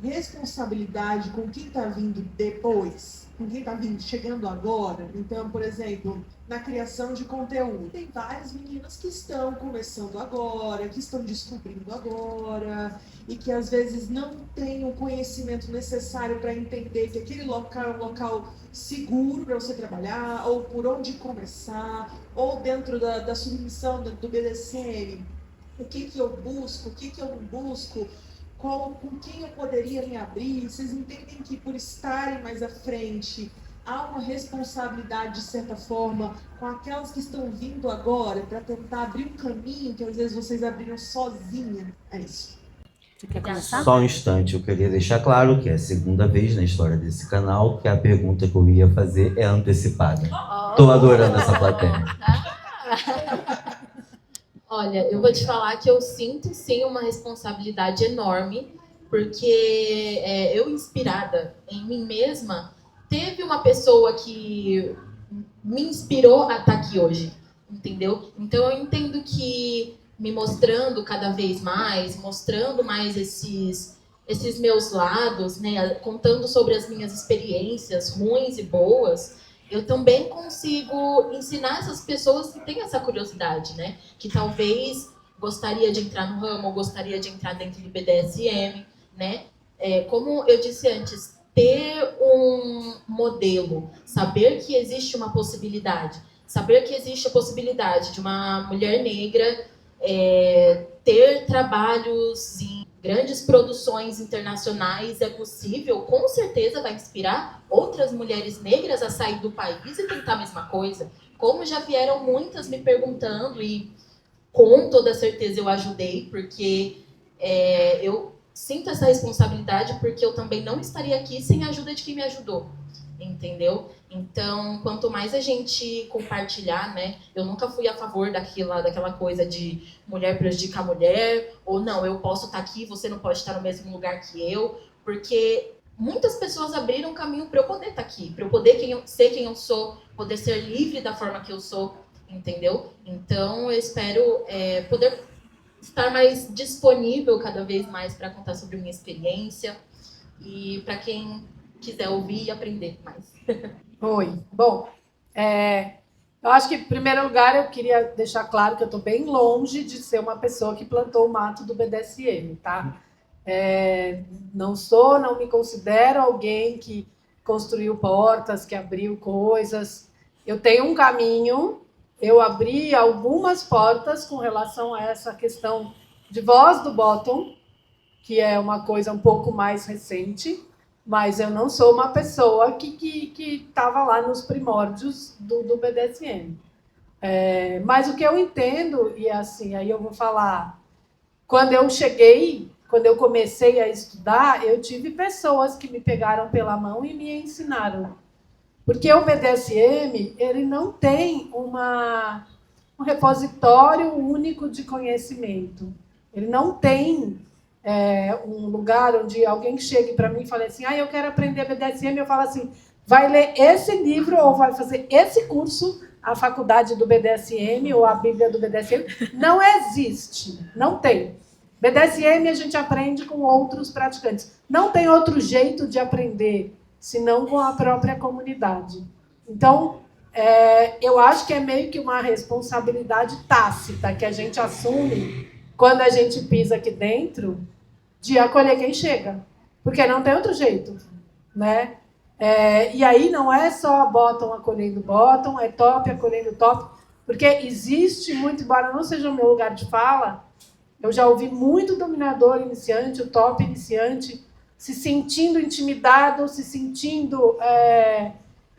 responsabilidade com quem está vindo depois, com quem está vindo chegando agora? Então, por exemplo, na criação de conteúdo, tem várias meninas que estão começando agora, que estão descobrindo agora, e que às vezes não têm o conhecimento necessário para entender que aquele local é um local seguro para você trabalhar, ou por onde começar, ou dentro da submissão do BDSM. O que eu busco, o que eu não busco, com quem eu poderia me abrir. Vocês entendem que por estarem mais à frente, há uma responsabilidade, de certa forma, com aquelas que estão vindo agora, para tentar abrir um caminho que às vezes vocês abriram sozinha? É isso. Você quer começar? Só um instante, eu queria deixar claro que é a segunda vez na história desse canal que a pergunta que eu ia fazer é antecipada. Tô adorando essa plateia. Olha, eu vou te falar que eu sinto sim uma responsabilidade enorme, porque eu, inspirada em mim mesma, teve uma pessoa que me inspirou a estar aqui hoje, entendeu? Então eu entendo que me mostrando cada vez mais, mostrando mais esses meus lados, né, contando sobre as minhas experiências ruins e boas, eu também consigo ensinar essas pessoas que têm essa curiosidade, né? Que talvez gostaria de entrar no ramo, ou gostaria de entrar dentro do BDSM, né? Como eu disse antes, ter um modelo, saber que existe uma possibilidade, saber que existe a possibilidade de uma mulher negra ter trabalhos em grandes produções internacionais é possível, com certeza vai inspirar outras mulheres negras a sair do país e tentar a mesma coisa. Como já vieram muitas me perguntando e com toda certeza eu ajudei, porque eu sinto essa responsabilidade, porque eu também não estaria aqui sem a ajuda de quem me ajudou, entendeu? Então, quanto mais a gente compartilhar, né? Eu nunca fui a favor daquela coisa de mulher prejudicar mulher, ou não, eu posso estar aqui, você não pode estar no mesmo lugar que eu, porque muitas pessoas abriram caminho para eu poder estar aqui, para eu poder ser quem eu sou, poder ser livre da forma que eu sou, entendeu? Então, eu espero poder estar mais disponível cada vez mais para contar sobre minha experiência e para quem quiser ouvir e aprender mais. Oi. Bom, eu acho que, em primeiro lugar, eu queria deixar claro que eu estou bem longe de ser uma pessoa que plantou o mato do BDSM, tá? Não me considero alguém que construiu portas, que abriu coisas. Eu tenho um caminho, eu abri algumas portas com relação a essa questão de voz do bottom, que é uma coisa um pouco mais recente, mas eu não sou uma pessoa que estava lá nos primórdios do BDSM. Mas o que eu entendo, e assim, aí eu vou falar, quando eu comecei a estudar, eu tive pessoas que me pegaram pela mão e me ensinaram. Porque o BDSM, ele não tem um repositório único de conhecimento. Ele não tem um lugar onde alguém chegue para mim e fale assim, eu quero aprender BDSM, eu falo assim, vai ler esse livro ou vai fazer esse curso, a faculdade do BDSM ou a Bíblia do BDSM. Não existe, não tem. BDSM a gente aprende com outros praticantes. Não tem outro jeito de aprender, senão com a própria comunidade. Então, eu acho que é meio que uma responsabilidade tácita que a gente assume quando a gente pisa aqui dentro, de acolher quem chega. Porque não tem outro jeito, né? E aí não é só bottom acolhendo bottom, é top acolhendo top, porque existe muito, embora não seja o meu lugar de fala, eu já ouvi muito dominador iniciante, o top iniciante, se sentindo intimidado, se sentindo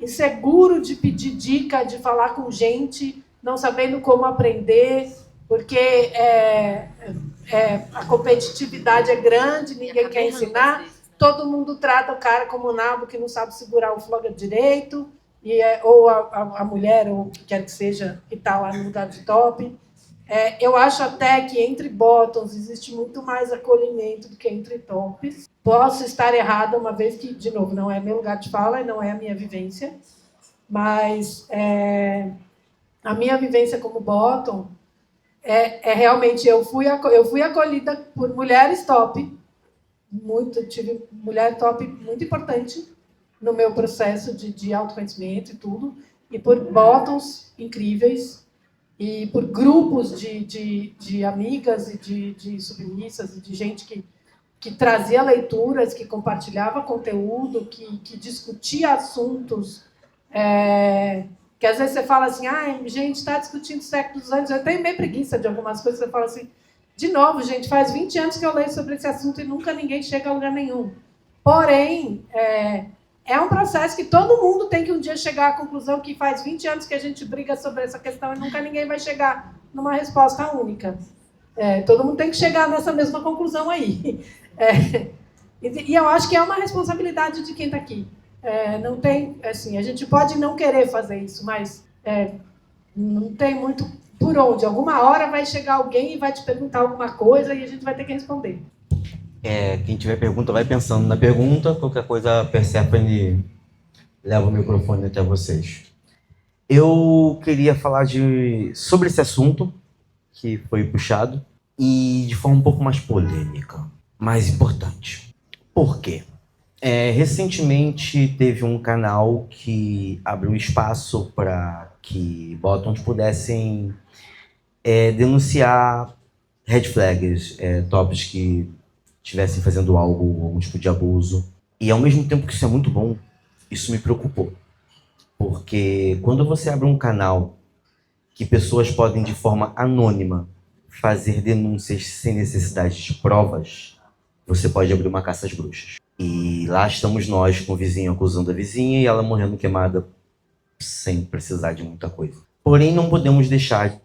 inseguro de pedir dica, de falar com gente, não sabendo como aprender, porque a competitividade é grande, ninguém quer ensinar, todo mundo trata o cara como um nabo que não sabe segurar o flogger direito, ou a mulher, ou o que quer que seja, que está lá no lugar de top. Eu acho até que entre bottoms existe muito mais acolhimento do que entre tops. Posso estar errada, uma vez que, de novo, não é meu lugar de fala e não é a minha vivência, mas a minha vivência como bottom realmente eu fui acolhida por mulheres top, tive mulher top muito importante no meu processo de autoconhecimento e tudo, e por bottoms incríveis, e por grupos de amigas e de submissas, e de gente que trazia leituras, que compartilhava conteúdo, que discutia assuntos, que às vezes você fala assim, gente, está discutindo o século dos anos, eu tenho meio preguiça de algumas coisas, você fala assim, de novo, gente, faz 20 anos que eu leio sobre esse assunto e nunca ninguém chega a lugar nenhum. Porém, é um processo que todo mundo tem que um dia chegar à conclusão que faz 20 anos que a gente briga sobre essa questão e nunca ninguém vai chegar numa resposta única. Todo mundo tem que chegar nessa mesma conclusão aí. E eu acho que é uma responsabilidade de quem está aqui. Não tem, assim, a gente pode não querer fazer isso, mas não tem muito por onde. Alguma hora vai chegar alguém e vai te perguntar alguma coisa e a gente vai ter que responder. Quem tiver pergunta, vai pensando na pergunta. Qualquer coisa, a Persephone leva o microfone até vocês. Eu queria falar sobre esse assunto que foi puxado e de forma um pouco mais polêmica, mais importante. Por quê? Recentemente teve um canal que abriu espaço para que bottoms pudessem denunciar red flags, tops que estivessem fazendo algum tipo de abuso. E ao mesmo tempo que isso é muito bom, isso me preocupou. Porque quando você abre um canal que pessoas podem de forma anônima fazer denúncias sem necessidade de provas, você pode abrir uma caça às bruxas. E lá estamos nós com o vizinho acusando a vizinha e ela morrendo queimada sem precisar de muita coisa. Porém, não podemos deixar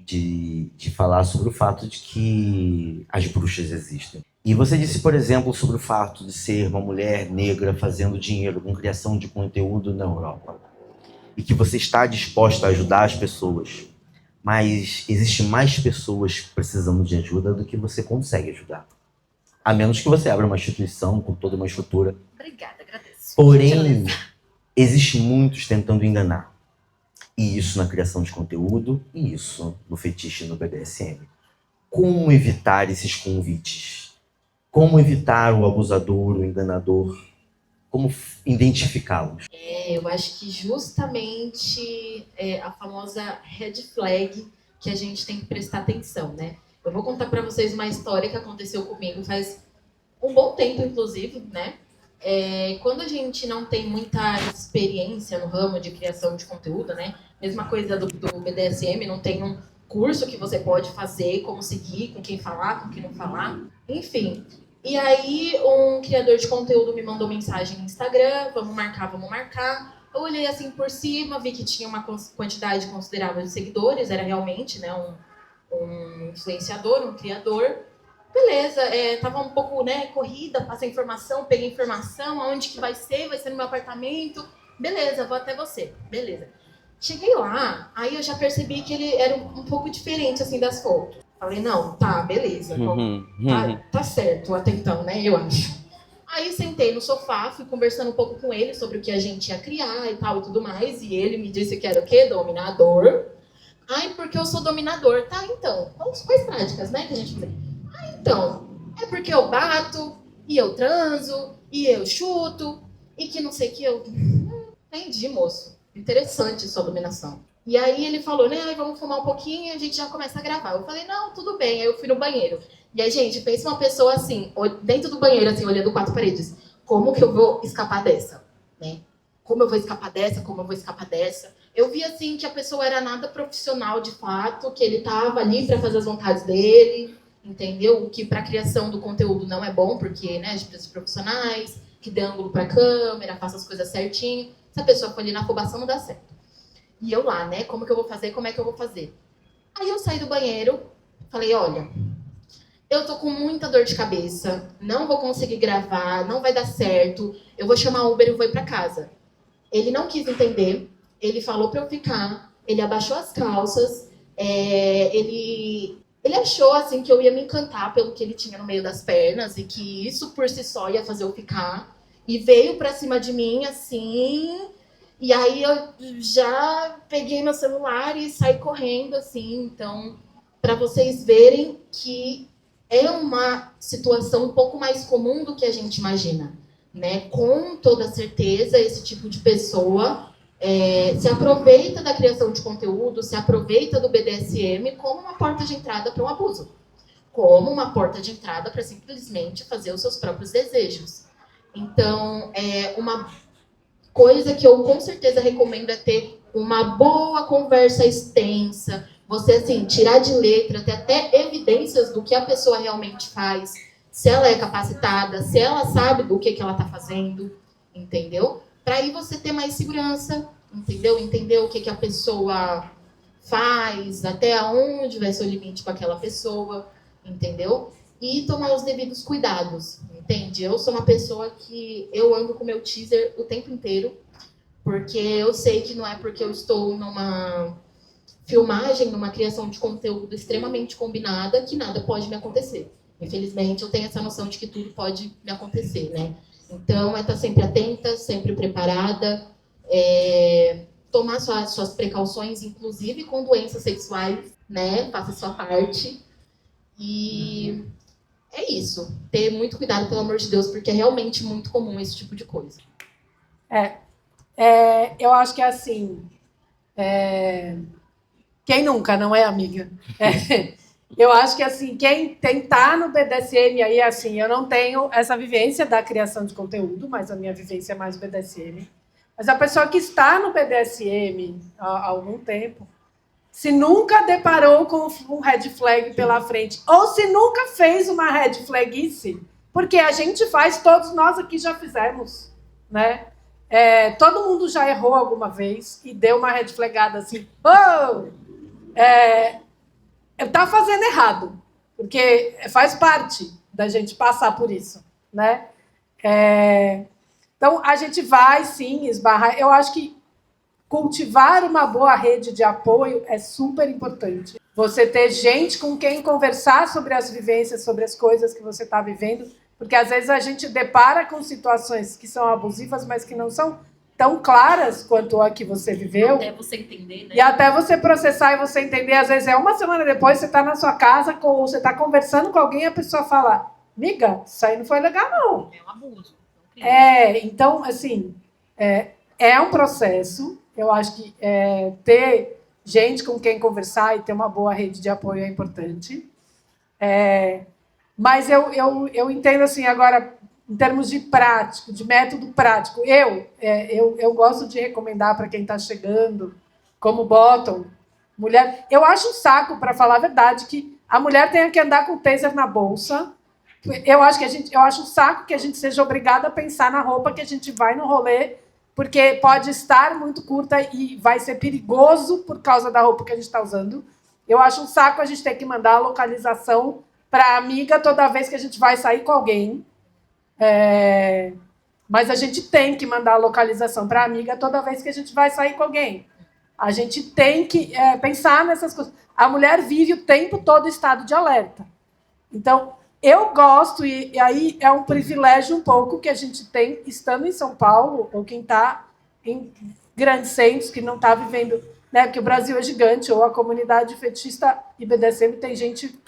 de falar sobre o fato de que as bruxas existem. E você disse, por exemplo, sobre o fato de ser uma mulher negra fazendo dinheiro com criação de conteúdo na Europa. E que você está disposta a ajudar as pessoas. Mas existe mais pessoas precisando de ajuda do que você consegue ajudar. A menos que você abra uma instituição com toda uma estrutura. Obrigada, agradeço. Porém, existe muitos tentando enganar. E isso na criação de conteúdo, e isso no fetiche e no BDSM. Como evitar esses convites? Como evitar o abusador, o enganador? Como identificá-los? Eu acho que justamente a famosa red flag que a gente tem que prestar atenção, né? Eu vou contar para vocês uma história que aconteceu comigo faz um bom tempo, inclusive, né? Quando a gente não tem muita experiência no ramo de criação de conteúdo, né? Mesma coisa do BDSM, não tem um curso que você pode fazer, como seguir, com quem falar, com quem não falar, enfim. E aí um criador de conteúdo me mandou mensagem no Instagram, vamos marcar. Eu olhei assim por cima, vi que tinha uma quantidade considerável de seguidores, era realmente, né, um influenciador, um criador. Beleza, tava um pouco, né, corrida, passei informação, peguei informação, aonde que vai ser no meu apartamento. Beleza, vou até você. Beleza. Cheguei lá, aí eu já percebi que ele era um pouco diferente, assim, das fotos. Falei, não, tá, beleza. Tá certo até então, né, eu acho. Aí sentei no sofá, fui conversando um pouco com ele sobre o que a gente ia criar e tal e tudo mais. E ele me disse que era o quê? Dominador. Porque eu sou dominador. Tá, então, quais práticas, né, que a gente faz? Então, é porque eu bato, e eu transo, e eu chuto, e que não sei o que eu... Entendi, moço. Interessante sua dominação. E aí ele falou, né, vamos fumar um pouquinho e a gente já começa a gravar. Eu falei, não, tudo bem. Aí eu fui no banheiro. E aí, gente, pensa uma pessoa assim, dentro do banheiro, assim, olhando quatro paredes. Como que eu vou escapar dessa? né? Como eu vou escapar dessa? Como eu vou escapar dessa? Eu vi, assim, que a pessoa era nada profissional, de fato, que ele estava ali para fazer as vontades dele, entendeu? O que para a criação do conteúdo não é bom, porque, né, a gente precisa de profissionais, que dê ângulo para a câmera, faça as coisas certinho. Se a pessoa for ali na afobação, não dá certo. E eu lá, né? Como que eu vou fazer? Como é que eu vou fazer? Aí eu saí do banheiro, falei, olha, eu tô com muita dor de cabeça, não vou conseguir gravar, não vai dar certo, eu vou chamar Uber e vou ir para casa. Ele não quis entender, ele falou para eu ficar, ele abaixou as calças, ele achou assim que eu ia me encantar pelo que ele tinha no meio das pernas e que isso por si só ia fazer eu ficar. E veio pra cima de mim assim, e aí eu já peguei meu celular e saí correndo assim. Então, para vocês verem que é uma situação um pouco mais comum do que a gente imagina, né? Com toda certeza, esse tipo de pessoa se aproveita da criação de conteúdo, se aproveita do BDSM como uma porta de entrada para um abuso, como uma porta de entrada para simplesmente fazer os seus próprios desejos. Então, uma coisa que eu com certeza recomendo é ter uma boa conversa extensa, você, assim, tirar de letra, ter até evidências do que a pessoa realmente faz, se ela é capacitada, se ela sabe do que ela está fazendo, entendeu? Para aí você ter mais segurança, entendeu? Entender o que a pessoa faz, até onde vai ser o limite com aquela pessoa, entendeu? E tomar os devidos cuidados, entende? Eu sou uma pessoa que eu ando com meu teaser o tempo inteiro, porque eu sei que não é porque eu estou numa filmagem, numa criação de conteúdo extremamente combinada, que nada pode me acontecer. Infelizmente, eu tenho essa noção de que tudo pode me acontecer, né? Então, estar sempre atenta, sempre preparada, tomar suas precauções, inclusive com doenças sexuais, né? Faça a sua parte. E é isso. Ter muito cuidado, pelo amor de Deus, porque é realmente muito comum esse tipo de coisa. Eu acho que é assim... Quem nunca, não é, amiga? Eu acho que, assim, quem tá no BDSM aí, assim, eu não tenho essa vivência da criação de conteúdo, mas a minha vivência é mais BDSM. Mas a pessoa que está no BDSM há algum tempo, se nunca deparou com um red flag pela frente, ou se nunca fez uma red flagice, porque a gente faz, todos nós aqui já fizemos, né? Todo mundo já errou alguma vez e deu uma red flagada assim, tá fazendo errado, porque faz parte da gente passar por isso, né? Então, a gente vai, sim, esbarrar. Eu acho que cultivar uma boa rede de apoio é super importante. Você ter gente com quem conversar sobre as vivências, sobre as coisas que você está vivendo, porque às vezes a gente depara com situações que são abusivas, mas que não são tão claras quanto a que você viveu. Até você entender, né? E até você processar e você entender, às vezes uma semana depois, você está na sua casa, você está conversando com alguém e a pessoa fala, amiga, isso aí não foi legal, não. É um abuso. É um crime. Então, assim, é um processo. Eu acho que ter gente com quem conversar e ter uma boa rede de apoio é importante. Mas eu entendo, assim, agora, em termos de prático, de método prático, eu gosto de recomendar para quem está chegando, como bottom, mulher. Eu acho um saco, para falar a verdade, que a mulher tenha que andar com taser na bolsa. Eu acho um saco que a gente seja obrigada a pensar na roupa que a gente vai no rolê, porque pode estar muito curta e vai ser perigoso por causa da roupa que a gente está usando. Eu acho um saco a gente ter que mandar a localização para a amiga toda vez que a gente vai sair com alguém. Mas a gente tem que mandar a localização para a amiga toda vez que a gente vai sair com alguém. A gente tem que pensar nessas coisas. A mulher vive o tempo todo em estado de alerta. Então, eu gosto, e aí é um privilégio um pouco que a gente tem estando em São Paulo, ou quem está em grandes centros, que não está vivendo, né? Porque o Brasil é gigante, ou a comunidade fetichista e BDSM tem gente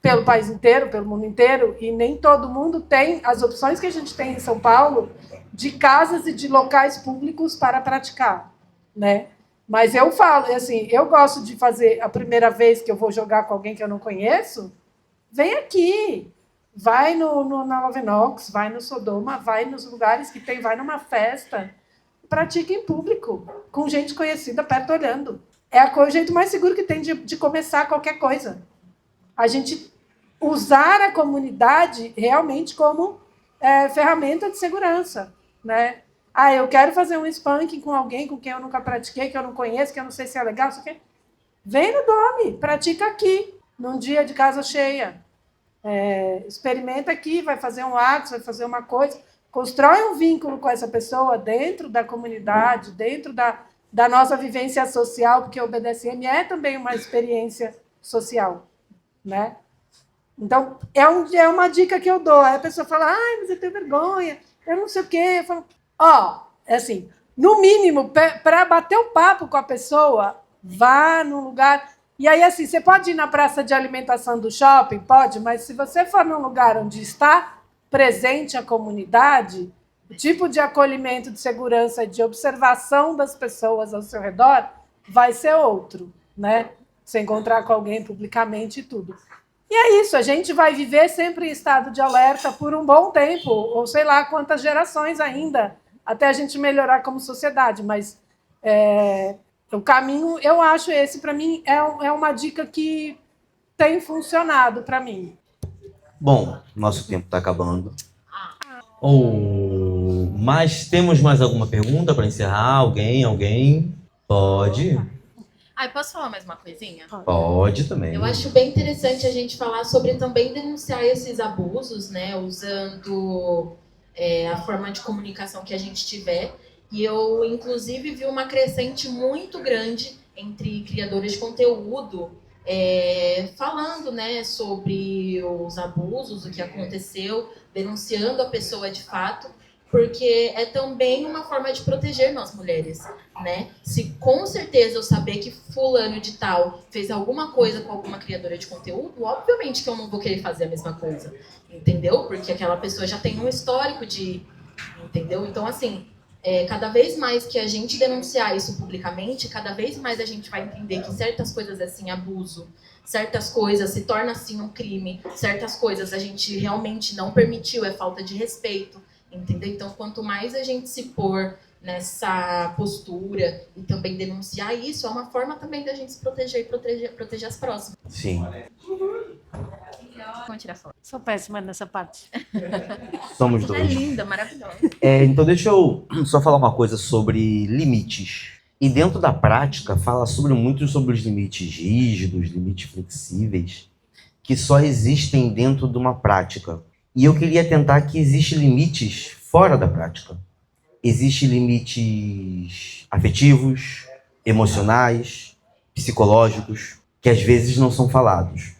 pelo país inteiro, pelo mundo inteiro, e nem todo mundo tem as opções que a gente tem em São Paulo de casas e de locais públicos para praticar, né? Mas eu falo, assim, eu gosto de fazer a primeira vez que eu vou jogar com alguém que eu não conheço, vem aqui, vai na Lovenox, vai no Sodoma, vai nos lugares que tem, vai numa festa, pratica em público, com gente conhecida perto olhando. É o jeito mais seguro que tem de começar qualquer coisa. A gente usar a comunidade realmente como ferramenta de segurança, né? Eu quero fazer um spanking com alguém com quem eu nunca pratiquei, que eu não conheço, que eu não sei se é legal, isso aqui. Vem no Dome, pratica aqui, num dia de casa cheia. Experimenta aqui, vai fazer um ato, vai fazer uma coisa. Constrói um vínculo com essa pessoa dentro da comunidade, dentro da nossa vivência social, porque o BDSM é também uma experiência social, né? Então, é uma dica que eu dou. Aí a pessoa fala, mas eu tenho vergonha, eu não sei o quê. Eu falo, assim, no mínimo, para bater um papo com a pessoa, vá num lugar... E aí, assim, você pode ir na praça de alimentação do shopping? Pode, mas se você for num lugar onde está presente a comunidade, o tipo de acolhimento, de segurança, de observação das pessoas ao seu redor vai ser outro, né? Você encontrar com alguém publicamente e tudo. E é isso, a gente vai viver sempre em estado de alerta por um bom tempo, ou sei lá quantas gerações ainda, até a gente melhorar como sociedade, mas o caminho, eu acho esse, para mim, é uma dica que tem funcionado para mim. Bom, nosso tempo está acabando. Mas temos mais alguma pergunta para encerrar? Alguém? Pode? Posso falar mais uma coisinha? Pode também. Eu acho bem interessante a gente falar sobre também denunciar esses abusos, né? Usando a forma de comunicação que a gente tiver. E eu, inclusive, vi uma crescente muito grande entre criadores de conteúdo falando, né, sobre os abusos, o que aconteceu, denunciando a pessoa de fato, porque é também uma forma de proteger nós mulheres, né? Se com certeza eu saber que fulano de tal fez alguma coisa com alguma criadora de conteúdo, obviamente que eu não vou querer fazer a mesma coisa, entendeu? Porque aquela pessoa já tem um histórico entendeu? Então, assim, cada vez mais que a gente denunciar isso publicamente, cada vez mais a gente vai entender que certas coisas é sim abuso, certas coisas se torna assim um crime, certas coisas a gente realmente não permitiu, é falta de respeito, entendeu? Então, quanto mais a gente se pôr nessa postura e também denunciar isso, é uma forma também da gente se proteger e proteger as próximas. Sim. Vamos tirar foto. Sou péssima nessa parte. Somos É dois. linda, maravilhosa. Então deixa eu só falar uma coisa sobre limites. E dentro da prática, fala muito sobre os limites rígidos, limites flexíveis, que só existem dentro de uma prática. E eu queria tentar que existem limites fora da prática. Existem limites afetivos, emocionais, psicológicos, que às vezes não são falados.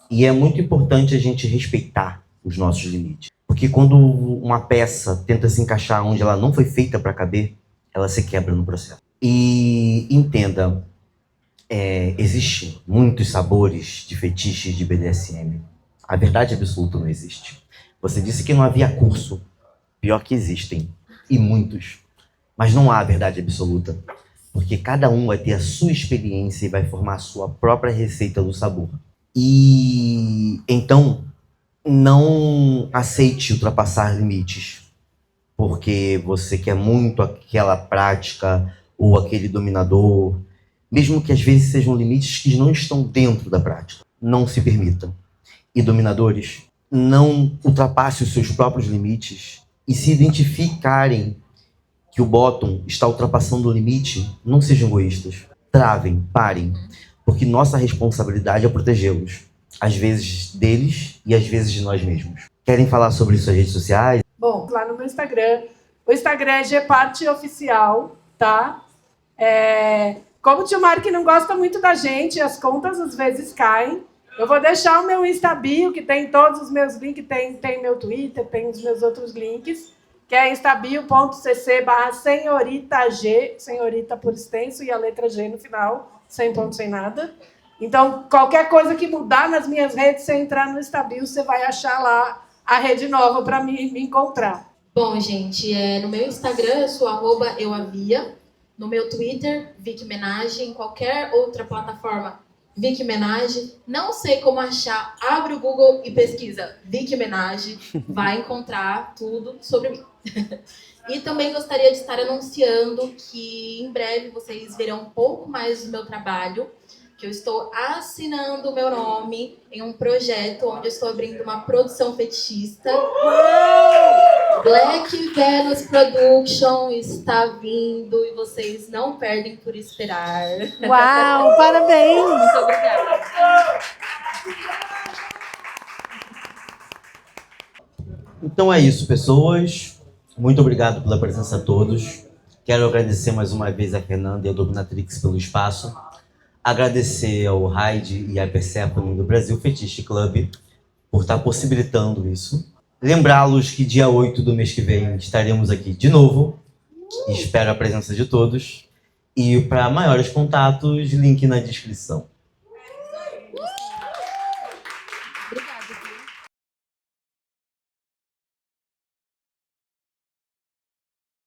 E é muito importante a gente respeitar os nossos limites. Porque quando uma peça tenta se encaixar onde ela não foi feita para caber, ela se quebra no processo. E entenda, existem muitos sabores de fetiches de BDSM. A verdade absoluta não existe. Você disse que não havia curso. Pior que existem. E muitos. Mas não há verdade absoluta. Porque cada um vai ter a sua experiência e vai formar a sua própria receita do sabor. E então, não aceite ultrapassar limites. Porque você quer muito aquela prática ou aquele dominador. Mesmo que às vezes sejam limites que não estão dentro da prática. Não se permita. E dominadores, não ultrapassem os seus próprios limites e se identificarem que o bottom está ultrapassando o limite, não sejam egoístas. Travem, parem, porque nossa responsabilidade é protegê-los. Às vezes deles e às vezes de nós mesmos. Querem falar sobre isso nas redes sociais? Bom, lá no meu Instagram. O Instagram é gparteoficial, tá? Como o tio Mark não gosta muito da gente, as contas às vezes caem. Eu vou deixar o meu Instabio, que tem todos os meus links, tem meu Twitter, tem os meus outros links, que é instabio.cc/senhoritag, senhorita por extenso e a letra G no final, sem ponto, sem nada. Então, qualquer coisa que mudar nas minhas redes, você entrar no Instabio, você vai achar lá a rede nova para me encontrar. Bom, gente, no meu Instagram eu sou @euavia, no meu Twitter, Vicky Menage, em qualquer outra plataforma, Vicky Menage. Não sei como achar, abre o Google e pesquisa Vicky Menage, vai encontrar tudo sobre mim. E também gostaria de estar anunciando que em breve vocês verão um pouco mais do meu trabalho, que eu estou assinando o meu nome em um projeto onde eu estou abrindo uma produção fetichista. Black Venus Production está vindo e vocês não perdem por esperar. Uau, parabéns! Muito obrigada. Então é isso, pessoas. Muito obrigado pela presença a todos. Quero agradecer mais uma vez a Fernanda e a Dominatrix pelo espaço. Agradecer ao Raid e à Persephone do Brasil Fetiche Club por estar possibilitando isso. Lembrá-los que dia 8 do mês que vem estaremos aqui de novo. Espero a presença de todos. E para maiores contatos, link na descrição.